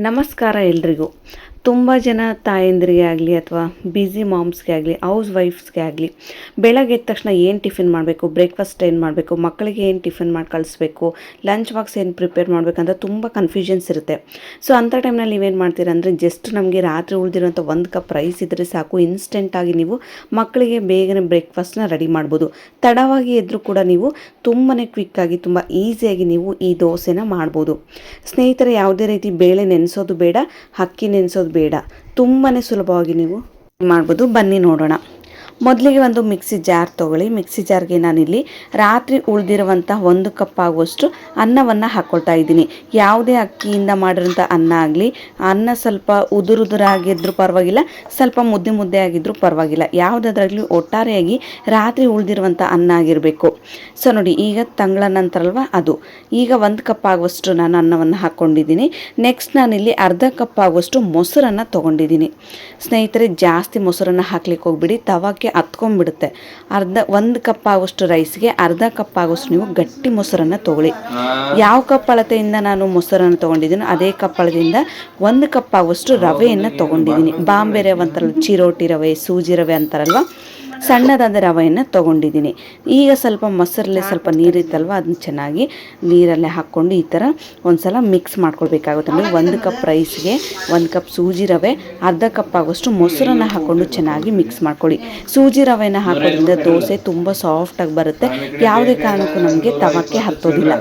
ನಮಸ್ಕಾರ ಎಲ್ರಿಗೂ. ತುಂಬ ಜನ ತಾಯಂದಿರಿಗೆ ಆಗಲಿ ಅಥವಾ ಬ್ಯುಸಿ ಮಾಮ್ಸ್ಗೆ ಆಗಲಿ ಹೌಸ್ ವೈಫ್ಸ್ಗೆ ಆಗಲಿ ಬೆಳಗ್ಗೆ ಎದ್ದ ತಕ್ಷಣ ಏನು ಟಿಫಿನ್ ಮಾಡಬೇಕು, ಬ್ರೇಕ್ಫಾಸ್ಟ್ ಏನು ಮಾಡಬೇಕು, ಮಕ್ಕಳಿಗೆ ಏನು ಟಿಫಿನ್ ಮಾಡಿ ಕಳಿಸ್ಬೇಕು, ಲಂಚ್ ಬಾಕ್ಸ್ ಏನು ಪ್ರಿಪೇರ್ ಮಾಡಬೇಕಂತ ತುಂಬ ಕನ್ಫ್ಯೂಷನ್ಸ್ ಇರುತ್ತೆ. ಸೊ ಅಂಥ ಟೈಮ್ನಲ್ಲಿ ನೀವೇನು ಮಾಡ್ತೀರಾ ಅಂದರೆ ಜಸ್ಟ್ ನಮಗೆ ರಾತ್ರಿ ಉಳಿದಿರೋಂಥ 1 ಕಪ್ ರೈಸ್ ಇದ್ದರೆ ಸಾಕು, ಇನ್ಸ್ಟೆಂಟಾಗಿ ನೀವು ಮಕ್ಕಳಿಗೆ ಬೇಗನೆ ಬ್ರೇಕ್ಫಾಸ್ಟ್ನ ರೆಡಿ ಮಾಡ್ಬೋದು. ತಡವಾಗಿ ಎದ್ದರೂ ಕೂಡ ನೀವು ತುಂಬಾ ಕ್ವಿಕ್ಕಾಗಿ ತುಂಬ ಈಸಿಯಾಗಿ ನೀವು ಈ ದೋಸೆನ ಮಾಡ್ಬೋದು. ಸ್ನೇಹಿತರೆ, ಯಾವುದೇ ರೀತಿ ಬೇಳೆ ನೆನೆಸೋದು ಬೇಡ, ಅಕ್ಕಿ ನೆನೆಸೋದು ಬೇಡ, ತುಂಬಾ ಸುಲಭವಾಗಿ ನೀವು ಮಾಡ್ಬೋದು. ಬನ್ನಿ ನೋಡೋಣ. ಮೊದಲಿಗೆ ಒಂದು ಮಿಕ್ಸಿ ಜಾರ್ ತೊಗೊಳ್ಳಿ. ಮಿಕ್ಸಿ ಜಾರ್ಗೆ ನಾನಿಲ್ಲಿ ರಾತ್ರಿ ಉಳಿದಿರುವಂಥ 1 ಕಪ್ ಆಗುವಷ್ಟು ಅನ್ನವನ್ನು ಹಾಕ್ಕೊಳ್ತಾ ಇದ್ದೀನಿ. ಯಾವುದೇ ಅಕ್ಕಿಯಿಂದ ಮಾಡಿರೋಂಥ ಅನ್ನ ಆಗಲಿ, ಅನ್ನ ಸ್ವಲ್ಪ ಉದುರಾಗಿದ್ರೂ ಪರವಾಗಿಲ್ಲ, ಸ್ವಲ್ಪ ಮುದ್ದೆ ಆಗಿದ್ರೂ ಪರವಾಗಿಲ್ಲ, ಯಾವುದಾದ್ರಾಗಲಿ ಒಟ್ಟಾರೆಯಾಗಿ ರಾತ್ರಿ ಉಳಿದಿರುವಂಥ ಅನ್ನ ಆಗಿರಬೇಕು. ಸೊ ನೋಡಿ, ಈಗ ತಂಗ್ಳನ್ನ ಅಂತಾರಲ್ವ ಅದು. ಈಗ 1 ಕಪ್ ಆಗುವಷ್ಟು ನಾನು ಅನ್ನವನ್ನು ಹಾಕ್ಕೊಂಡಿದ್ದೀನಿ. ನೆಕ್ಸ್ಟ್ ನಾನಿಲ್ಲಿ ಅರ್ಧ ಕಪ್ ಆಗುವಷ್ಟು ಮೊಸರನ್ನು ತೊಗೊಂಡಿದ್ದೀನಿ. ಸ್ನೇಹಿತರೆ, ಜಾಸ್ತಿ ಮೊಸರನ್ನು ಹಾಕ್ಲಿಕ್ಕೆ ಹೋಗ್ಬಿಡಿ, ತವಾಕ್ಕೆ ಹತ್ಕೊಂಡ್ಬಿಡುತ್ತೆ. 1 ಕಪ್ ಆಗುವಷ್ಟು ರೈಸ್ಗೆ ಅರ್ಧ ಕಪ್ ಆಗುವಷ್ಟು ನೀವು ಗಟ್ಟಿ ಮೊಸರನ್ನು ತೊಗೊಳ್ಳಿ. ಯಾವ ಕಪ್ ಅಳತೆಯಿಂದ ನಾನು ಮೊಸರನ್ನು ತೊಗೊಂಡಿದ್ದೀನಿ ಅದೇ ಕಪ್ ಅಳತೆಯಿಂದ 1 ಕಪ್ ಆಗುವಷ್ಟು ರವೆಯನ್ನು ತೊಗೊಂಡಿದ್ದೀನಿ. ಬಾಂಬೆ ರವೆ ಅಂತಾರಲ್ಲ, ಚಿರೋಟಿ ರವೆ, ಸೂಜಿ ರವೆ ಅಂತಾರಲ್ವ, ಸಣ್ಣದಾದ ರವೆಯನ್ನು ತೊಗೊಂಡಿದ್ದೀನಿ. ಈಗ ಸ್ವಲ್ಪ ಮೊಸರಲ್ಲೇ ಸ್ವಲ್ಪ ನೀರಿತ್ತಲ್ವ, ಅದನ್ನ ಚೆನ್ನಾಗಿ ನೀರಲ್ಲೇ ಹಾಕ್ಕೊಂಡು ಈ ಥರ ಒಂದು ಸಲ ಮಿಕ್ಸ್ ಮಾಡ್ಕೊಳ್ಬೇಕಾಗುತ್ತೆ. ಅಂದರೆ 1 ಕಪ್ ರೈಸ್ಗೆ 1 ಕಪ್ ಸೂಜಿ ರವೆ, ಅರ್ಧ ಕಪ್ ಆಗೋಷ್ಟು ಮೊಸರನ್ನು ಹಾಕ್ಕೊಂಡು ಚೆನ್ನಾಗಿ ಮಿಕ್ಸ್ ಮಾಡ್ಕೊಳ್ಳಿ. ಸೂಜಿ ರವೆನ ಹಾಕೋದ್ರಿಂದ ದೋಸೆ ತುಂಬ ಸಾಫ್ಟಾಗಿ ಬರುತ್ತೆ, ಯಾವುದೇ ಕಾರಣಕ್ಕೂ ನಮಗೆ ತವಕ್ಕೆ ಹತ್ತೋದಿಲ್ಲ.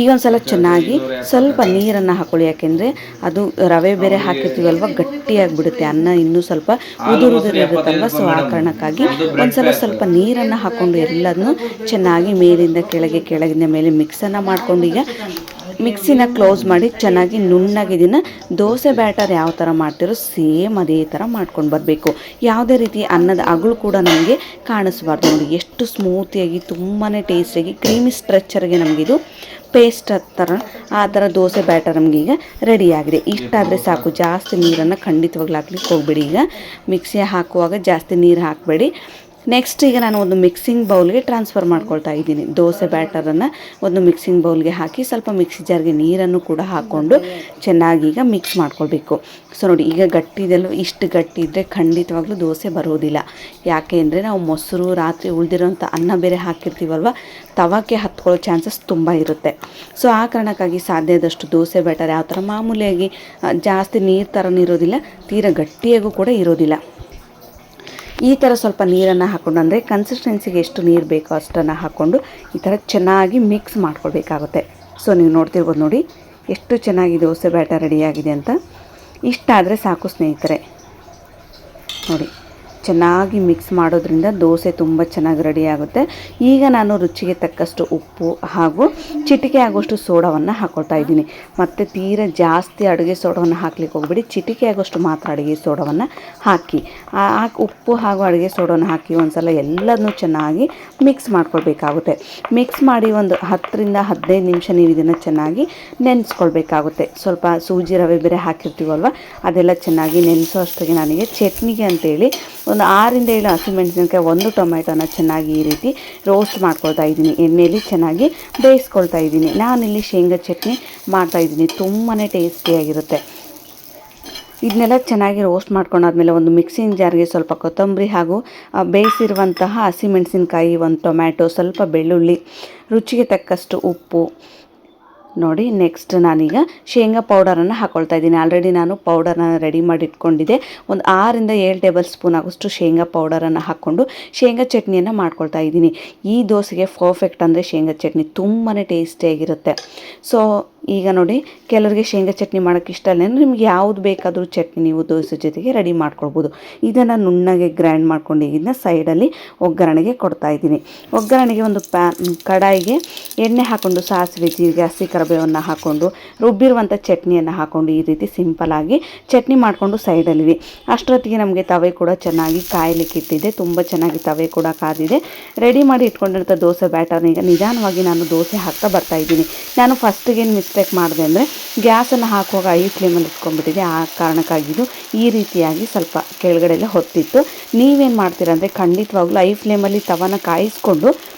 ಈಗ ಒಂದು ಸಲ ಚೆನ್ನಾಗಿ ಸ್ವಲ್ಪ ನೀರನ್ನು ಹಾಕ್ಕೊಳ್ಳಿ, ಯಾಕೆಂದರೆ ಅದು ರವೆ ಬೇರೆ ಹಾಕಿರ್ತೀವಲ್ವ, ಗಟ್ಟಿಯಾಗಿಬಿಡುತ್ತೆ. ಅನ್ನ ಇನ್ನೂ ಸ್ವಲ್ಪ ಉದುರುತ್ತಲ್ವ. ಸೊ ಆ ಕಾರಣಕ್ಕಾಗಿ ಒಂದು ಸಲ ಸ್ವಲ್ಪ ನೀರನ್ನು ಹಾಕ್ಕೊಂಡು ಎಲ್ಲದನ್ನು ಚೆನ್ನಾಗಿ ಮೇಲಿಂದ ಕೆಳಗಿಂದ ಮೇಲೆ ಮಿಕ್ಸನ್ನು ಮಾಡ್ಕೊಂಡು ಈಗ ಮಿಕ್ಸಿನ ಕ್ಲೋಸ್ ಮಾಡಿ ಚೆನ್ನಾಗಿ ನುಣ್ಣಗೆ ಇದನ್ನು ದೋಸೆ ಬ್ಯಾಟರ್ ಯಾವ ಥರ ಮಾಡ್ತಿರೋ ಸೇಮ್ ಅದೇ ಥರ ಮಾಡ್ಕೊಂಡು ಬರಬೇಕು. ಯಾವುದೇ ರೀತಿ ಅನ್ನದ ಅಗಳು ಕೂಡ ನಮಗೆ ಕಾಣಿಸ್ಬಾರ್ದು. ನೋಡಿ ಎಷ್ಟು ಸ್ಮೂತಿಯಾಗಿ ತುಂಬಾ ಟೇಸ್ಟಿಯಾಗಿ ಕ್ರೀಮಿ ಸ್ಟ್ರೆಚ್ಚರ್ಗೆ ನಮಗಿದು ಪೇಸ್ಟ್ ಆ ಥರ ದೋಸೆ ಬ್ಯಾಟರ್ ನಮಗೀಗ ರೆಡಿಯಾಗಿದೆ. ಇಷ್ಟಾದರೆ ಸಾಕು. ಜಾಸ್ತಿ ನೀರನ್ನು ಖಂಡಿತವಾಗ್ಲೂ ಹಾಕ್ಲಿಕ್ಕೆ ಹೋಗಬೇಡಿ. ಈಗ ಮಿಕ್ಸಿ ಹಾಕುವಾಗ ಜಾಸ್ತಿ ನೀರು ಹಾಕಬೇಡಿ. ನೆಕ್ಸ್ಟ್ ಈಗ ನಾನು ಒಂದು ಮಿಕ್ಸಿಂಗ್ ಬೌಲ್ಗೆ ಟ್ರಾನ್ಸ್ಫರ್ ಮಾಡ್ಕೊಳ್ತಾ ಇದ್ದೀನಿ. ದೋಸೆ ಬ್ಯಾಟರನ್ನು ಒಂದು ಮಿಕ್ಸಿಂಗ್ ಬೌಲ್ಗೆ ಹಾಕಿ ಸ್ವಲ್ಪ ಮಿಕ್ಸಿ ಜಾರ್ಗೆ ನೀರನ್ನು ಕೂಡ ಹಾಕ್ಕೊಂಡು ಚೆನ್ನಾಗಿ ಈಗ ಮಿಕ್ಸ್ ಮಾಡ್ಕೊಳ್ಬೇಕು. ಸೊ ನೋಡಿ, ಈಗ ಗಟ್ಟಿದೆಲ್ಲ ಇಷ್ಟು ಗಟ್ಟಿ ಇದ್ದರೆ ಖಂಡಿತವಾಗ್ಲೂ ದೋಸೆ ಬರೋದಿಲ್ಲ. ಯಾಕೆ ಅಂದರೆ ನಾವು ಮೊಸರು, ರಾತ್ರಿ ಉಳಿದಿರೋಂಥ ಅನ್ನ ಬೇರೆ ಹಾಕಿರ್ತೀವಲ್ವ, ತವಕ್ಕೆ ಹತ್ಕೊಳ್ಳೋ ಚಾನ್ಸಸ್ ತುಂಬ ಇರುತ್ತೆ. ಸೊ ಆ ಕಾರಣಕ್ಕಾಗಿ ಸಾಧ್ಯ ಆದಷ್ಟು ದೋಸೆ ಬ್ಯಾಟರ್ ಯಾವ ಥರ ಮಾಮೂಲಿಯಾಗಿ ಜಾಸ್ತಿ ನೀರು ಥರನೂ ಇರೋದಿಲ್ಲ, ತೀರಾ ಗಟ್ಟಿಯಾಗೂ ಕೂಡ ಇರೋದಿಲ್ಲ. ಈ ಥರ ಸ್ವಲ್ಪ ನೀರನ್ನು ಹಾಕ್ಕೊಂಡು, ಅಂದರೆ ಕನ್ಸಿಸ್ಟೆನ್ಸಿಗೆ ಎಷ್ಟು ನೀರು ಬೇಕೋ ಅಷ್ಟನ್ನು ಹಾಕ್ಕೊಂಡು ಈ ಥರ ಚೆನ್ನಾಗಿ ಮಿಕ್ಸ್ ಮಾಡ್ಕೊಳ್ಬೇಕಾಗುತ್ತೆ. ಸೊ ನೀವು ನೋಡ್ತಿರ್ಬೋದು ನೋಡಿ ಎಷ್ಟು ಚೆನ್ನಾಗಿ ದೋಸೆ ಬ್ಯಾಟರ್ ರೆಡಿಯಾಗಿದೆ ಅಂತ. ಇಷ್ಟಾದರೆ ಸಾಕು ಸ್ನೇಹಿತರೆ. ನೋಡಿ, ಚೆನ್ನಾಗಿ ಮಿಕ್ಸ್ ಮಾಡೋದ್ರಿಂದ ದೋಸೆ ತುಂಬ ಚೆನ್ನಾಗಿ ರೆಡಿಯಾಗುತ್ತೆ. ಈಗ ನಾನು ರುಚಿಗೆ ತಕ್ಕಷ್ಟು ಉಪ್ಪು ಹಾಗೂ ಚಿಟಿಕೆ ಆಗೋಷ್ಟು ಸೋಡಾವನ್ನು ಹಾಕ್ಕೊಳ್ತಾ ಇದ್ದೀನಿ. ಮತ್ತು ತೀರಾ ಜಾಸ್ತಿ ಅಡುಗೆ ಸೋಡಾವನ್ನು ಹಾಕ್ಲಿಕ್ಕೆ ಹೋಗ್ಬಿಡಿ, ಚಿಟಿಕೆ ಆಗೋಷ್ಟು ಮಾತ್ರ ಅಡುಗೆ ಸೋಡಾವನ್ನು ಹಾಕಿ ಉಪ್ಪು ಹಾಗೂ ಅಡುಗೆ ಸೋಡಾವನ್ನು ಹಾಕಿ ಒಂದು ಸಲ ಎಲ್ಲದನ್ನೂ ಚೆನ್ನಾಗಿ ಮಿಕ್ಸ್ ಮಾಡ್ಕೊಳ್ಬೇಕಾಗುತ್ತೆ. ಮಿಕ್ಸ್ ಮಾಡಿ ಒಂದು 10 ರಿಂದ 15 ನಿಮಿಷ ನೀವು ಇದನ್ನು ಚೆನ್ನಾಗಿ ನೆನೆಸ್ಕೊಳ್ಬೇಕಾಗುತ್ತೆ. ಸ್ವಲ್ಪ ಸೂಜಿ ರವೆ ಬೇರೆ ಹಾಕಿರ್ತೀವಲ್ವ, ಅದೆಲ್ಲ ಚೆನ್ನಾಗಿ ನೆನೆಸೋ ಅಷ್ಟಿಗೆ ನನಗೆ ಚಟ್ನಿಗೆ ಅಂತೇಳಿ ಒಂದು 6 ರಿಂದ 7 ಹಸಿಮೆಣಸಿನಕಾಯಿ, 1 ಟೊಮೆಟೊನ ಚೆನ್ನಾಗಿ ಈ ರೀತಿ ರೋಸ್ಟ್ ಮಾಡ್ಕೊಳ್ತಾ ಇದ್ದೀನಿ. ಎಣ್ಣೆಯಲ್ಲಿ ಚೆನ್ನಾಗಿ ಬೇಯಿಸ್ಕೊಳ್ತಾ ಇದ್ದೀನಿ. ನಾನಿಲ್ಲಿ ಶೇಂಗಾ ಚಟ್ನಿ ಮಾಡ್ತಾಯಿದ್ದೀನಿ, ತುಂಬಾ ಟೇಸ್ಟಿಯಾಗಿರುತ್ತೆ. ಇದನ್ನೆಲ್ಲ ಚೆನ್ನಾಗಿ ರೋಸ್ಟ್ ಮಾಡ್ಕೊಂಡಾದ್ಮೇಲೆ ಒಂದು ಮಿಕ್ಸಿಂಗ್ ಜಾರ್ಗೆ ಸ್ವಲ್ಪ ಕೊತ್ತಂಬರಿ ಹಾಗೂ ಬೇಯಿಸಿರುವಂತಹ ಹಸಿಮೆಣಸಿನಕಾಯಿ, 1 ಟೊಮ್ಯಾಟೊ, ಸ್ವಲ್ಪ ಬೆಳ್ಳುಳ್ಳಿ, ರುಚಿಗೆ ತಕ್ಕಷ್ಟು ಉಪ್ಪು. ನೋಡಿ, ನೆಕ್ಸ್ಟ್ ನಾನೀಗ ಶೇಂಗಾ ಪೌಡರನ್ನು ಹಾಕ್ಕೊಳ್ತಾ ಇದ್ದೀನಿ. ಆಲ್ರೆಡಿ ನಾನು ಪೌಡರನ್ನು ರೆಡಿ ಮಾಡಿ ಇಟ್ಕೊಂಡಿದ್ದೆ. ಒಂದು 6 ರಿಂದ 7 ಟೇಬಲ್ ಸ್ಪೂನ್ ಆಗೋಷ್ಟು ಶೇಂಗಾ ಪೌಡರನ್ನು ಹಾಕ್ಕೊಂಡು ಶೇಂಗಾ ಚಟ್ನಿಯನ್ನು ಮಾಡ್ಕೊಳ್ತಾ ಇದ್ದೀನಿ. ಈ ದೋಸೆಗೆ ಪರ್ಫೆಕ್ಟ್ ಅಂದರೆ ಶೇಂಗಾ ಚಟ್ನಿ ತುಂಬಾ ಟೇಸ್ಟಿಯಾಗಿರುತ್ತೆ. ಸೊ ಈಗ ನೋಡಿ, ಕೆಲವರಿಗೆ ಶೇಂಗಾ ಚಟ್ನಿ ಮಾಡೋಕ್ಕೆ ಇಷ್ಟ ಇಲ್ಲ ಅಂದರೆ ನಿಮ್ಗೆ ಯಾವುದು ಬೇಕಾದರೂ ಚಟ್ನಿ ನೀವು ದೋಸೆ ಜೊತೆಗೆ ರೆಡಿ ಮಾಡ್ಕೊಳ್ಬೋದು. ಇದನ್ನು ನುಣ್ಣಗೆ ಗ್ರೈಂಡ್ ಮಾಡ್ಕೊಂಡು ಇದನ್ನ ಸೈಡಲ್ಲಿ ಒಗ್ಗರಣೆಗೆ ಕೊಡ್ತಾ ಇದ್ದೀನಿ. ಒಗ್ಗರಣೆಗೆ ಒಂದು ಕಡಾಯಿಗೆ ಎಣ್ಣೆ ಹಾಕ್ಕೊಂಡು ಸಾಸಿವೆ, ಜೀರಿಗೆ, ಹಸಿ ಕರಿಬೇವನ್ನು ಹಾಕ್ಕೊಂಡು ರುಬ್ಬಿರುವಂಥ ಚಟ್ನಿಯನ್ನು ಹಾಕ್ಕೊಂಡು ಈ ರೀತಿ ಸಿಂಪಲಾಗಿ ಚಟ್ನಿ ಮಾಡಿಕೊಂಡು ಸೈಡಲ್ಲಿವಿ. ಅಷ್ಟೊತ್ತಿಗೆ ನಮಗೆ ತವೆ ಕೂಡ ಚೆನ್ನಾಗಿ ಕಾಯಲಿಕ್ಕೆ ಇಟ್ಟಿದೆ. ತುಂಬ ಚೆನ್ನಾಗಿ ತವೆ ಕೂಡ ಕಾದಿದೆ. ರೆಡಿ ಮಾಡಿ ಇಟ್ಕೊಂಡಿರೋಂಥ ದೋಸೆ ಬ್ಯಾಟರ್ನ ಈಗ ನಿಧಾನವಾಗಿ ನಾನು ದೋಸೆ ಹಾಕ್ತಾ ಬರ್ತಾಯಿದ್ದೀನಿ. ನಾನು ಫಸ್ಟಿಗೆ ಮಿಸ್ಟೇಕ್ ಮಾಡಿದೆ ಅಂದರೆ ಗ್ಯಾಸನ್ನು ಹಾಕುವಾಗ ಐ ಫ್ಲೇಮಲ್ಲಿ ಇಟ್ಕೊಂಡ್ಬಿಟ್ಟಿದೆ. ಆ ಕಾರಣಕ್ಕಾಗಿದ್ದು ಈ ರೀತಿಯಾಗಿ ಸ್ವಲ್ಪ ಕೆಳಗಡೆ ಎಲ್ಲ ಹೊತ್ತಿತ್ತು. ನೀವೇನು ಮಾಡ್ತೀರಾ ಅಂದರೆ ಖಂಡಿತವಾಗ್ಲೂ ಐ ಫ್ಲೇಮಲ್ಲಿ ತವನ ಕಾಯಿಸ್ಕೊಂಡು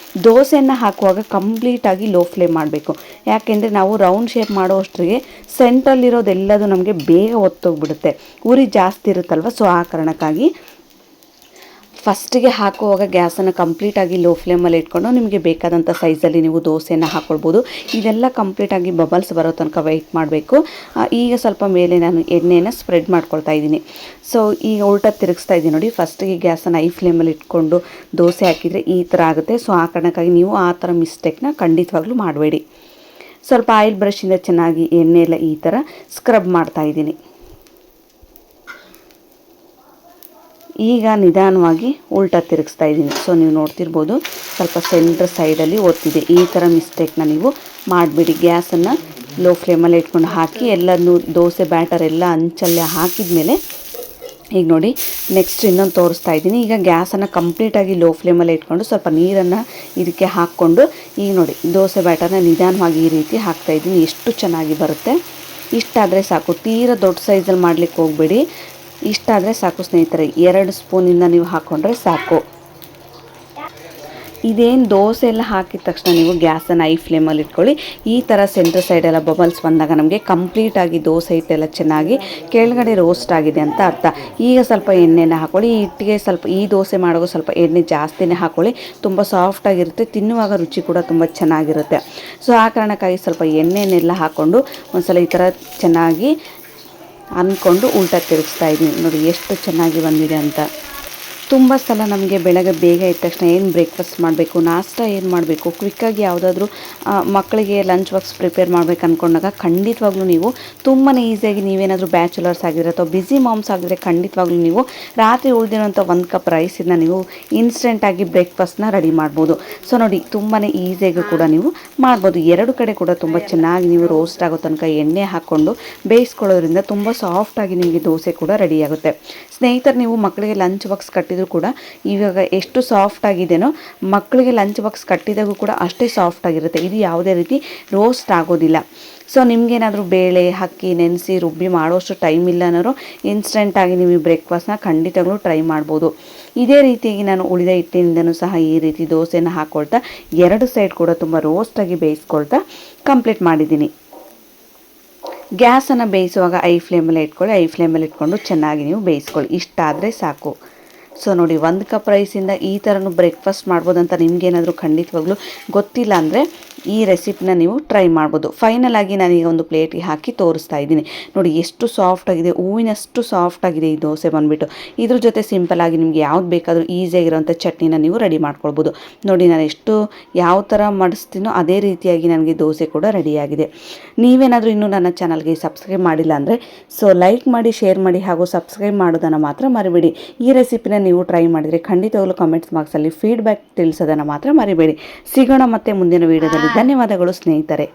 ದೋಸೆಯನ್ನು ಹಾಕುವಾಗ ಕಂಪ್ಲೀಟಾಗಿ ಲೋ ಫ್ಲೇಮ್ ಮಾಡಬೇಕು. ಯಾಕೆಂದರೆ ನಾವು ರೌಂಡ್ ಶೇಪ್ ಮಾಡೋ ಅಷ್ಟರಿಗೆ ಸೆಂಟ್ರಲ್ಲಿರೋದೆಲ್ಲದು ನಮಗೆ ಬೇಗ ಒತ್ತೋಗ್ಬಿಡುತ್ತೆ, ಉರಿ ಜಾಸ್ತಿ ಇರುತ್ತಲ್ವ. ಸೊ ಆ ಕಾರಣಕ್ಕಾಗಿ ಫಸ್ಟಿಗೆ ಹಾಕುವಾಗ ಗ್ಯಾಸನ್ನು ಕಂಪ್ಲೀಟಾಗಿ ಲೋ ಫ್ಲೇಮಲ್ಲಿ ಇಟ್ಕೊಂಡು ನಿಮಗೆ ಬೇಕಾದಂಥ ಸೈಜಲ್ಲಿ ನೀವು ದೋಸೆಯನ್ನು ಹಾಕ್ಕೊಳ್ಬೋದು. ಇದೆಲ್ಲ ಕಂಪ್ಲೀಟಾಗಿ ಬಬಲ್ಸ್ ಬರೋ ತನಕ ವೆಯ್ಟ್ ಮಾಡಬೇಕು. ಈಗ ಸ್ವಲ್ಪ ಮೇಲೆ ನಾನು ಎಣ್ಣೆನ ಸ್ಪ್ರೆಡ್ ಮಾಡ್ಕೊಳ್ತಾ ಇದ್ದೀನಿ. ಸೊ ಈಗ ಉಲ್ಟಾ ತಿರುಗಿಸ್ತಾ ಇದ್ದೀನಿ ನೋಡಿ. ಫಸ್ಟಿಗೆ ಗ್ಯಾಸನ್ನು ಹೈ ಫ್ಲೇಮಲ್ಲಿ ಇಟ್ಕೊಂಡು ದೋಸೆ ಹಾಕಿದರೆ ಈ ಥರ ಆಗುತ್ತೆ. ಸೊ ಆ ಕಾರಣಕ್ಕಾಗಿ ನೀವು ಆ ಥರ ಮಿಸ್ಟೇಕ್ನ ಖಂಡಿತವಾಗ್ಲೂ ಮಾಡಬೇಡಿ. ಸ್ವಲ್ಪ ಆಯಿಲ್ ಬ್ರಷಿಂದ ಚೆನ್ನಾಗಿ ಎಣ್ಣೆ ಎಲ್ಲ ಈ ಥರ ಸ್ಕ್ರಬ್ ಮಾಡ್ತಾಯಿದ್ದೀನಿ. ಈಗ ನಿಧಾನವಾಗಿ ಉಲ್ಟಾ ತಿರುಗಿಸ್ತಾ ಇದ್ದೀನಿ. ಸೊ ನೀವು ನೋಡ್ತಿರ್ಬೋದು ಸ್ವಲ್ಪ ಸೆಂಟ್ರ್ ಸೈಡಲ್ಲಿ ಒತ್ತಿದೆ. ಈ ಥರ ಮಿಸ್ಟೇಕ್ನ ನೀವು ಮಾಡಬೇಡಿ. ಗ್ಯಾಸನ್ನು ಲೋ ಫ್ಲೇಮಲ್ಲಿ ಇಟ್ಕೊಂಡು ಹಾಕಿ ಎಲ್ಲನೂ ದೋಸೆ ಬ್ಯಾಟರ್ ಎಲ್ಲ ಅಂಚಲ್ಲೇ ಹಾಕಿದ ಮೇಲೆ ಈಗ ನೋಡಿ ನೆಕ್ಸ್ಟ್ ಇನ್ನೊಂದು ತೋರಿಸ್ತಾ ಇದ್ದೀನಿ. ಈಗ ಗ್ಯಾಸನ್ನು ಕಂಪ್ಲೀಟಾಗಿ ಲೋ ಫ್ಲೇಮಲ್ಲಿ ಇಟ್ಕೊಂಡು ಸ್ವಲ್ಪ ನೀರನ್ನು ಇದಕ್ಕೆ ಹಾಕ್ಕೊಂಡು ಈಗ ನೋಡಿ ದೋಸೆ ಬ್ಯಾಟರ್ನ ನಿಧಾನವಾಗಿ ಈ ರೀತಿ ಹಾಕ್ತಾಯಿದ್ದೀನಿ. ಎಷ್ಟು ಚೆನ್ನಾಗಿ ಬರುತ್ತೆ. ಇಷ್ಟಾದರೆ ಸಾಕು, ತೀರಾ ದೊಡ್ಡ ಸೈಜಲ್ಲಿ ಮಾಡಲಿಕ್ಕೆ ಹೋಗಬೇಡಿ. ಇಷ್ಟಾದರೆ ಸಾಕು ಸ್ನೇಹಿತರೆ. 2 ಸ್ಪೂನಿಂದ ನೀವು ಹಾಕ್ಕೊಂಡ್ರೆ ಸಾಕು. ಇದೇನು ದೋಸೆ ಎಲ್ಲ ಹಾಕಿದ ತಕ್ಷಣ ನೀವು ಗ್ಯಾಸನ್ನು ಹೈ ಫ್ಲೇಮಲ್ಲಿ ಇಟ್ಕೊಳ್ಳಿ. ಈ ಥರ ಸೆಂಟರ್ ಸೈಡೆಲ್ಲ ಬಬಲ್ಸ್ ಬಂದಾಗ ನಮಗೆ ಕಂಪ್ಲೀಟಾಗಿ ದೋಸೆ ಹಿಟ್ಟೆಲ್ಲ ಚೆನ್ನಾಗಿ ಕೆಳಗಡೆ ರೋಸ್ಟ್ ಆಗಿದೆ ಅಂತ ಅರ್ಥ. ಈಗ ಸ್ವಲ್ಪ ಎಣ್ಣೆನ ಹಾಕ್ಕೊಳ್ಳಿ. ಈ ಹಿಟ್ಟಿಗೆ ಸ್ವಲ್ಪ ಈ ದೋಸೆ ಮಾಡೋದು ಸ್ವಲ್ಪ ಎಣ್ಣೆ ಜಾಸ್ತಿನೇ ಹಾಕ್ಕೊಳ್ಳಿ. ತುಂಬ ಸಾಫ್ಟಾಗಿರುತ್ತೆ, ತಿನ್ನುವಾಗ ರುಚಿ ಕೂಡ ತುಂಬ ಚೆನ್ನಾಗಿರುತ್ತೆ. ಸೊ ಆ ಕಾರಣಕ್ಕಾಗಿ ಸ್ವಲ್ಪ ಎಣ್ಣೆನೆಲ್ಲ ಹಾಕ್ಕೊಂಡು ಒಂದ್ಸಲ ಈ ಥರ ಚೆನ್ನಾಗಿ ಅಂದ್ಕೊಂಡು ಉಲ್ಟಾ ತಿರುಗಿಸ್ತಾ ಇದ್ದೀನಿ. ನೋಡಿ ಎಷ್ಟು ಚೆನ್ನಾಗಿ ಬಂದಿದೆ ಅಂತ. ತುಂಬ ಸಲ ನಮಗೆ ಬೆಳಗ್ಗೆ ಬೇಗ ಇದ್ದ ತಕ್ಷಣ ಏನು ಬ್ರೇಕ್ಫಾಸ್ಟ್ ಮಾಡಬೇಕು, ನಾಷ್ಟ ಏನು ಮಾಡಬೇಕು, ಕ್ವಿಕ್ಕಾಗಿ ಯಾವುದಾದ್ರೂ ಮಕ್ಕಳಿಗೆ ಲಂಚ್ ಬಾಕ್ಸ್ ಪ್ರಿಪೇರ್ ಮಾಡಬೇಕು ಅಂದ್ಕೊಂಡಾಗ ಖಂಡಿತವಾಗ್ಲೂ ನೀವು ತುಂಬಾ ಈಸಿಯಾಗಿ ನೀವೇನಾದರೂ ಬ್ಯಾಚುಲರ್ಸ್ ಆಗಿದ್ರೆ ಅಥವಾ ಬ್ಯುಸಿ ಮಾಮ್ಸ್ ಆಗಿದ್ರೆ ಖಂಡಿತವಾಗ್ಲೂ ನೀವು ರಾತ್ರಿ ಉಳಿದಿರೋಂಥ 1 ಕಪ್ ರೈಸನ್ನು ನೀವು ಇನ್ಸ್ಟೆಂಟಾಗಿ ಬ್ರೇಕ್ಫಾಸ್ಟ್ನ ರೆಡಿ ಮಾಡ್ಬೋದು. ಸೊ ನೋಡಿ ತುಂಬಾ ಈಸಿಯಾಗಿ ಕೂಡ ನೀವು ಮಾಡ್ಬೋದು. 2 ಕಡೆ ಕೂಡ ತುಂಬ ಚೆನ್ನಾಗಿ ನೀವು ರೋಸ್ಟ್ ಆಗೋ ತನಕ ಎಣ್ಣೆ ಹಾಕ್ಕೊಂಡು ಬೇಯಿಸ್ಕೊಳ್ಳೋದ್ರಿಂದ ತುಂಬ ಸಾಫ್ಟಾಗಿ ನಿಮಗೆ ದೋಸೆ ಕೂಡ ರೆಡಿಯಾಗುತ್ತೆ. ಸ್ನೇಹಿತರು, ನೀವು ಮಕ್ಕಳಿಗೆ ಲಂಚ್ ಬಾಕ್ಸ್ ಕಟ್ಟಿದರೂ ಕೂಡ ಇವಾಗ ಎಷ್ಟು ಸಾಫ್ಟ್ ಆಗಿದೆಯೋ ಮಕ್ಕಳಿಗೆ ಲಂಚ್ ಬಾಕ್ಸ್ ಕಟ್ಟಿದಾಗೂ ಕೂಡ ಅಷ್ಟೇ ಸಾಫ್ಟ್ ಆಗಿರುತ್ತೆ. ಇದು ಯಾವುದೇ ರೀತಿ ರೋಸ್ಟ್ ಆಗೋದಿಲ್ಲ. ಸೊ ನಿಮಗೇನಾದರೂ ಬೇಳೆ ಅಕ್ಕಿ ನೆನೆಸಿ ರುಬ್ಬಿ ಮಾಡೋಷ್ಟು ಟೈಮ್ ಇಲ್ಲ ಅನ್ನೋರು ಇನ್ಸ್ಟೆಂಟಾಗಿ ನೀವು ಬ್ರೇಕ್ಫಾಸ್ಟ್ನ ಖಂಡಿತವಾಗ್ಲೂ ಟ್ರೈ ಮಾಡ್ಬೋದು. ಇದೇ ರೀತಿಯಾಗಿ ನಾನು ಉಳಿದ ಹಿಟ್ಟಿನಿಂದನೂ ಸಹ ಈ ರೀತಿ ದೋಸೆನ ಹಾಕ್ಕೊಳ್ತಾ 2 ಸೈಡ್ ಕೂಡ ತುಂಬ ರೋಸ್ಟಾಗಿ ಬೇಯಿಸ್ಕೊಳ್ತಾ ಕಂಪ್ಲೀಟ್ ಮಾಡಿದ್ದೀನಿ. ಗ್ಯಾಸನ್ನು ಬೇಯಿಸುವಾಗ ಐ ಫ್ಲೇಮಲ್ಲಿ ಇಟ್ಕೊಳ್ಳಿ. ಐ ಫ್ಲೇಮಲ್ಲಿ ಇಟ್ಕೊಂಡು ಚೆನ್ನಾಗಿ ನೀವು ಬೇಯಿಸ್ಕೊಳ್ಳಿ. ಇಷ್ಟಾದರೆ ಸಾಕು. ಸೊ ನೋಡಿ 1 ಕಪ್ ರೈಸಿಂದ ಈ ಥರನೂ ಬ್ರೇಕ್ಫಾಸ್ಟ್ ಮಾಡ್ಬೋದಂತ ನಿಮಗೇನಾದರೂ ಖಂಡಿತವಾಗ್ಲೂ ಗೊತ್ತಿಲ್ಲ ಅಂದರೆ ಈ ರೆಸಿಪಿನ ನೀವು ಟ್ರೈ ಮಾಡ್ಬೋದು. ಫೈನಲ್ ಆಗಿ ನಾನೀಗ ಒಂದು ಪ್ಲೇಟಿಗೆ ಹಾಕಿ ತೋರಿಸ್ತಾ ಇದ್ದೀನಿ. ನೋಡಿ ಎಷ್ಟು ಸಾಫ್ಟಾಗಿದೆ, ಹೂವಿನಷ್ಟು ಸಾಫ್ಟಾಗಿದೆ ಈ ದೋಸೆ ಬಂದುಬಿಟ್ಟು. ಇದ್ರ ಜೊತೆ ಸಿಂಪಲ್ಲಾಗಿ ನಿಮ್ಗೆ ಯಾವ್ದು ಬೇಕಾದರೂ ಈಸಿಯಾಗಿರೋಂಥ ಚಟ್ನಿನ ನೀವು ರೆಡಿ ಮಾಡ್ಕೊಳ್ಬೋದು. ನೋಡಿ ನಾನು ಎಷ್ಟು ಯಾವ ಥರ ಮಾಡಿಸ್ತೀನೋ ಅದೇ ರೀತಿಯಾಗಿ ನನಗೆ ದೋಸೆ ಕೂಡ ರೆಡಿಯಾಗಿದೆ. ನೀವೇನಾದರೂ ಇನ್ನೂ ನನ್ನ ಚಾನಲ್ಗೆ ಸಬ್ಸ್ಕ್ರೈಬ್ ಮಾಡಿಲ್ಲ ಅಂದರೆ ಸೊ ಲೈಕ್ ಮಾಡಿ, ಶೇರ್ ಮಾಡಿ ಹಾಗೂ ಸಬ್ಸ್ಕ್ರೈಬ್ ಮಾಡೋದನ್ನು ಮಾತ್ರ ಮರಿಬೇಡಿ. ಈ ರೆಸಿಪಿನ ನೀವು ಟ್ರೈ ಮಾಡಿದರೆ ಖಂಡಿತವಾಗ್ಲೂ ಕಮೆಂಟ್ಸ್ ಬಾಕ್ಸಲ್ಲಿ ಫೀಡ್ಬ್ಯಾಕ್ ತಿಳಿಸೋದನ್ನು ಮಾತ್ರ ಮರಿಬೇಡಿ. ಸಿಗೋಣ ಮತ್ತೆ ಮುಂದಿನ ವೀಡಿಯೋದಲ್ಲಿ. ಧನ್ಯವಾದಗಳು ಸ್ನೇಹಿತರೆ.